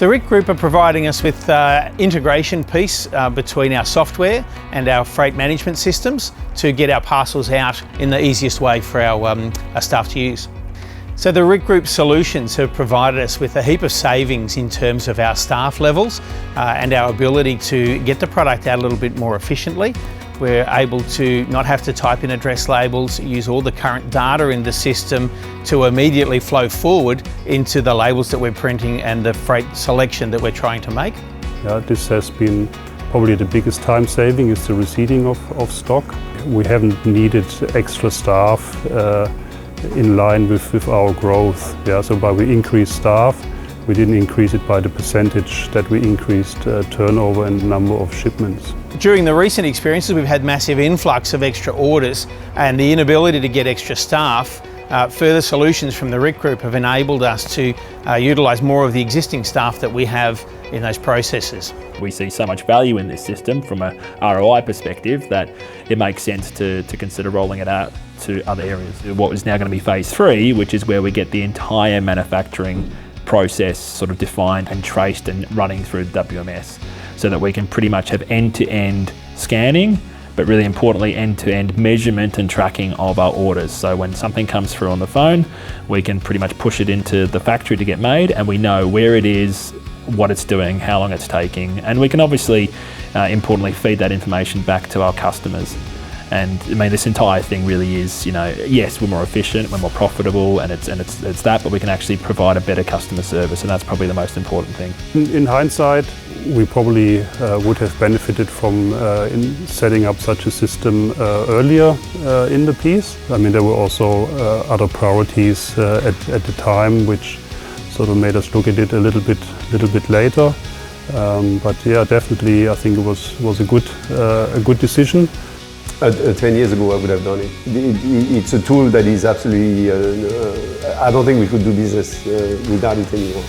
The RIC Group are providing us with integration piece between our software and our freight management systems to get our parcels out in the easiest way for our staff to use. So the RIC Group solutions have provided us with a heap of savings in terms of our staff levels and our ability to get the product out a little bit more efficiently. We're able to not have to type in address labels, use all the current data in the system to immediately flow forward into the labels that we're printing and the freight selection that we're trying to make. Yeah, this has been probably the biggest time saving is the receiving of stock. We haven't needed extra staff in line with our growth. Yeah, so by we increased staff, we didn't increase it by the percentage that we increased turnover and number of shipments. During the recent experiences, we've had massive influx of extra orders, and the inability to get extra staff. Further solutions from the RIC Group have enabled us to utilise more of the existing staff that we have in those processes. We see so much value in this system from a ROI perspective that it makes sense to consider rolling it out to other areas. What is now going to be phase 3, which is where we get the entire manufacturing process sort of defined and traced and running through the WMS, so that we can pretty much have end-to-end scanning, but really importantly end-to-end measurement and tracking of our orders. So when something comes through on the phone, we can pretty much push it into the factory to get made, and we know where it is, what it's doing, how long it's taking, and we can obviously importantly feed that information back to our customers. And I mean, this entire thing really is, yes, we're more efficient, we're more profitable, and it's that, but we can actually provide a better customer service, and that's probably the most important thing. In hindsight, we probably would have benefited from in setting up such a system earlier in the piece. I mean, there were also other priorities at the time, which sort of made us look at it a little bit later. But yeah, definitely, I think it was a good decision. 10 years ago I would have done it. It's a tool that is absolutely, I don't think we could do business without it anymore.